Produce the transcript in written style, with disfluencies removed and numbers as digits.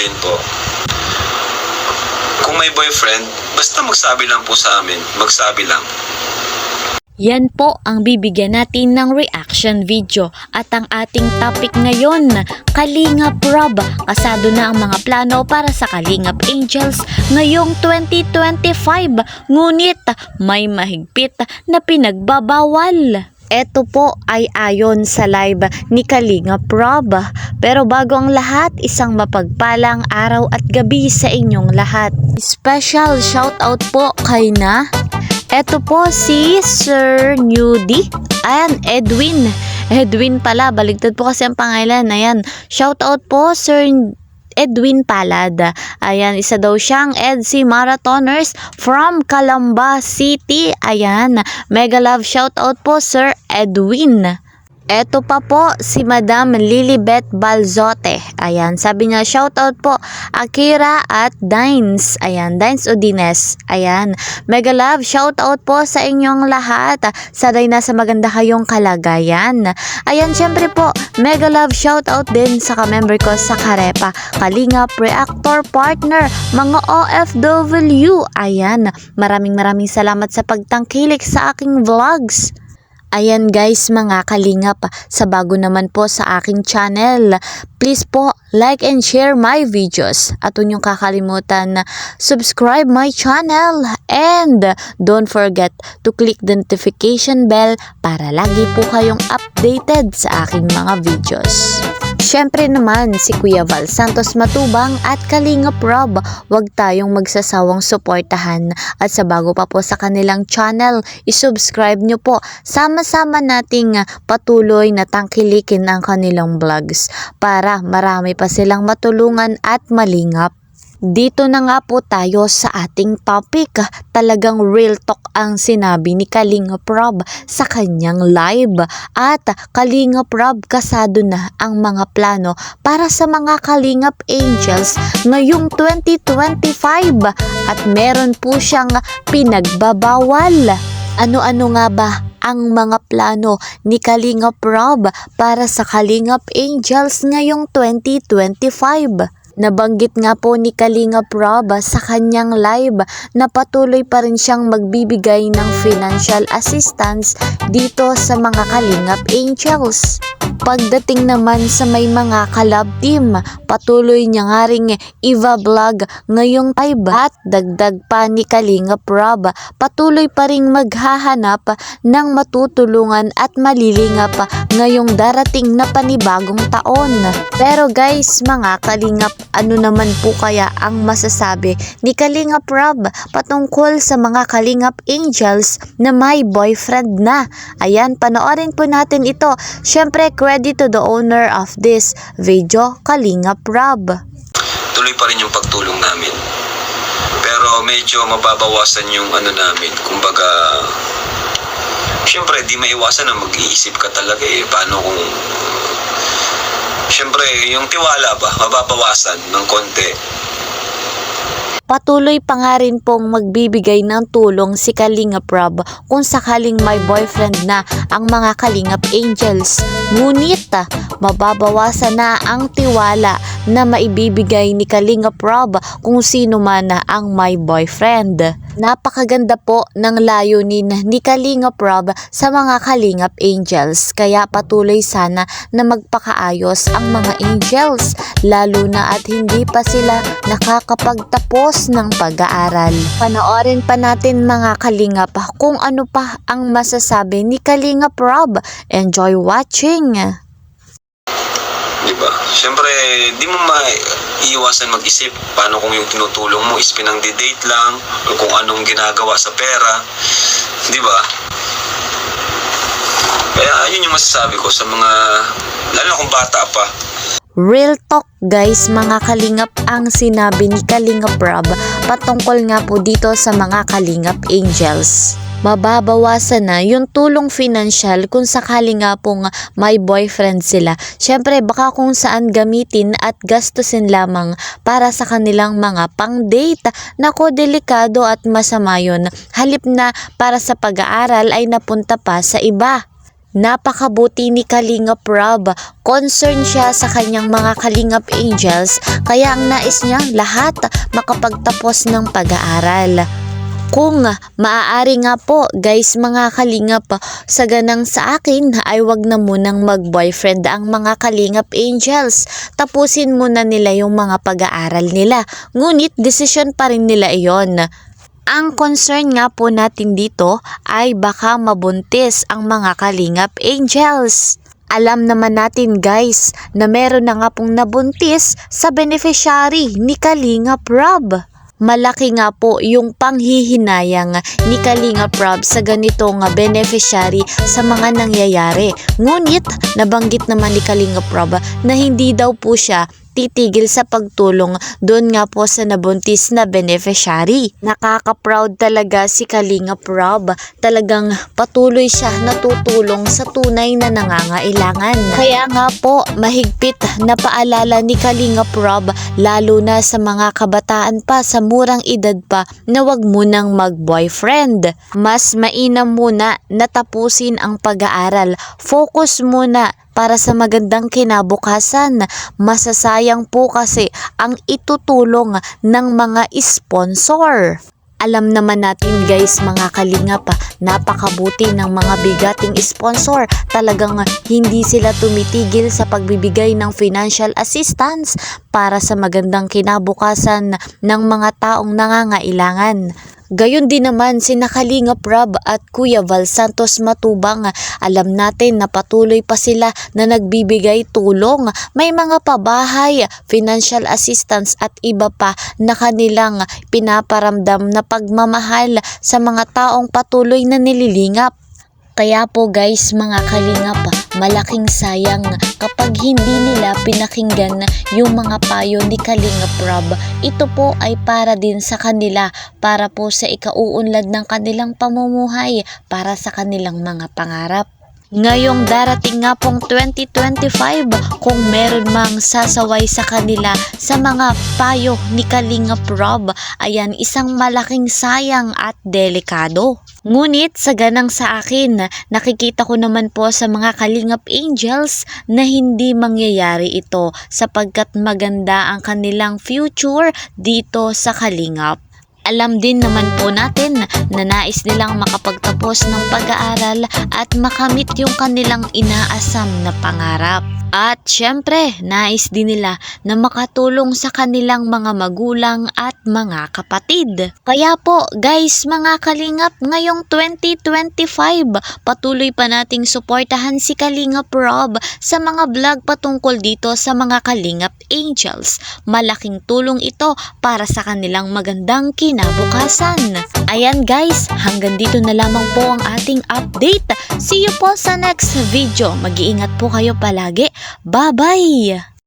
natin po, kung may boyfriend, basta magsabi lang po sa amin. Magsabi lang. Yan po ang bibigyan natin ng reaction video. At ang ating topic ngayon, Kalingap Rob. Kasado na ang mga plano para sa Kalingap Angels ngayong 2025. Ngunit may mahigpit na pinagbabawal. Ito po ay ayon sa live ni Kalingap Rob. Pero bago ang lahat, isang mapagpalang araw at gabi sa inyong lahat. Special shoutout po kay na eto po si Sir Newdy. Ayan, Edwin. Edwin pala. Baligtad po kasi ang pangalan. Ayan. Shoutout po Sir Edwin Palad. Ayan, isa daw siyang EDC Marathoners from Calamba City. Ayan. Mega love shoutout po Sir Edwin. Eto pa po si Madam Lilibet Balzote. Ayan, sabi niya shoutout po Akira at Dines. Ayan, Dines Odines. Ayan, mega love shoutout po sa inyong lahat. Sana'y nasa maganda kayong kalagayan. Ayan, syempre po mega love shoutout din sa ka-member ko sa Karepa, Kalingap Reactor Partner, mga OFW. Ayan, maraming salamat sa pagtangkilik sa aking vlogs. Ayan guys, mga kalingap, sa bago naman po sa aking channel, please po like and share my videos at huwag niyong kakalimutan na subscribe my channel and don't forget to click the notification bell para lagi po kayong updated sa aking mga videos. Syempre naman si Kuya Val Santos Matubang at Kalingap Rob, huwag tayong magsasawang suportahan at sa bago pa po sa kanilang channel, isubscribe nyo po. Sama-sama nating patuloy na tangkilikin ang kanilang vlogs para marami pa silang matulungan at malingap. Dito na nga po tayo sa ating topic. Talagang real talk ang sinabi ni Kalingap Rob sa kanyang live. At Kalingap Rob, kasado na ang mga plano para sa mga Kalingap Angels ngayong 2025. At meron po siyang pinagbabawal. Ano-ano nga ba ang mga plano ni Kalingap Rob para sa Kalingap Angels ngayong 2025? Nabanggit nga po ni Kalingap Rob sa kanyang live na patuloy pa rin siyang magbibigay ng financial assistance dito sa mga Kalingap Angels. Pagdating naman sa may mga collab team, patuloy niya nga ring i-vlog ngayong 5 at dagdag pa ni Kalingap Rob, patuloy pa ring maghahanap ng matutulungan at malilingap ngayong darating na panibagong taon. Pero guys, mga Kalingap, ano naman po kaya ang masasabi ni Kalingap Rob patungkol sa mga Kalingap Angels na may boyfriend na? Ayan, panoorin po natin ito. Syempre, credit to the owner of this video, Kalingap Rob. Tuloy pa rin yung pagtulong namin. Pero medyo mababawasan yung ano namin. Kumbaga, syempre, di maiwasan na mag-iisip ka talaga eh. Paano kung syempre, yung tiwala ba, mababawasan ng konti. Patuloy pa nga rin pong magbibigay ng tulong si Kalingap Rob kung sakaling may boyfriend na ang mga Kalingap Angels. Ngunit mababawasan na ang tiwala na maibibigay ni Kalingap Rob kung sino man ang may boyfriend. Napakaganda po ng layunin ni Kalingap Rob sa mga Kalingap Angels, kaya patuloy sana na magpakaayos ang mga Angels, lalo na at hindi pa sila nakakapagtapos ng pag-aaral. Panoorin pa natin mga Kalingap kung ano pa ang masasabi ni Kalingap Rob. Enjoy watching! Diba? Siyempre, di mo maiiwasan mag-isip paano kung yung tinutulong mo is pinang-date lang o kung anong ginagawa sa pera. Diba? Kaya yun yung masasabi ko sa mga, lalo na kung bata pa. Real talk guys, mga Kalingap, ang sinabi ni Kalingap Rob patungkol nga po dito sa mga Kalingap Angels. Mababawasan na yung tulong financial kung sakali nga pong may boyfriend sila. Syempre baka kung saan gamitin at gastusin lamang para sa kanilang mga pang-date. Nako, delikado at masama yun. Halip na para sa pag-aaral ay napunta pa sa iba. Napakabuti ni Kalingap Rob. Concern siya sa kanyang mga Kalingap Angels, kaya ang nais niya lahat makapagtapos ng pag-aaral. Kung maaari nga po guys mga Kalingap, sa ganang sa akin ay wag na munang mag-boyfriend ang mga Kalingap Angels. Tapusin muna nila yung mga pag-aaral nila. Ngunit desisyon pa rin nila iyon. Ang concern nga po natin dito ay baka mabuntis ang mga Kalingap Angels. Alam naman natin guys na meron na nga pong nabuntis sa beneficiary ni Kalingap Rob. Malaki nga po yung panghihinayang ni Kalingap Rob sa ganitong beneficiary sa mga nangyayari. Ngunit nabanggit naman ni Kalingap Rob na hindi daw po siya titigil sa pagtulong doon nga po sa nabuntis na beneficiary. Nakaka-proud talaga si Kalingap Rob. Talagang patuloy siya natutulong sa tunay na nangangailangan. Kaya nga po mahigpit na paalala ni Kalingap Rob lalo na sa mga kabataan pa sa murang edad pa na wag munang mag-boyfriend. Mas mainam muna na tapusin ang pag-aaral. Focus muna para sa magandang kinabukasan. Masasayang po kasi ang itutulong ng mga sponsor. Alam naman natin guys mga Kalingap, napakabuti ng mga bigating sponsor. Talagang hindi sila tumitigil sa pagbibigay ng financial assistance para sa magandang kinabukasan ng mga taong nangangailangan. Gayon din naman sina Kalingap Rob at Kuya Val Santos Matubang. Alam natin na patuloy pa sila na nagbibigay tulong. May mga pabahay, financial assistance at iba pa na kanilang pinaparamdam na pagmamahal sa mga taong patuloy na nililingap. Kaya po guys mga Kalingap, malaking sayang kapag hindi nila pinakinggan yung mga payo ni Kalingap Rob. Ito po ay para din sa kanila, para po sa ikauunlad ng kanilang pamumuhay, para sa kanilang mga pangarap. Ngayong darating nga pong 2025, kung meron mang sasaway sa kanila sa mga payo ni Kalingap Rob, ayan isang malaking sayang at delikado. Ngunit sa ganang sa akin, nakikita ko naman po sa mga Kalingap Angels na hindi mangyayari ito sapagkat maganda ang kanilang future dito sa Kalingap. Alam din naman po natin na nais nilang makapagtapos ng pag-aaral at makamit yung kanilang inaasam na pangarap. At syempre, nais din nila na makatulong sa kanilang mga magulang at mga kapatid. Kaya po guys mga Kalingap, ngayong 2025, patuloy pa nating suportahan si Kalingap Rob sa mga vlog patungkol dito sa mga Kalingap Angels. Malaking tulong ito para sa kanilang magandang kinabukasan. Ayan guys, hanggang dito na lamang po ang ating update. See you po sa next video. Mag-iingat po kayo palagi. Bye-bye!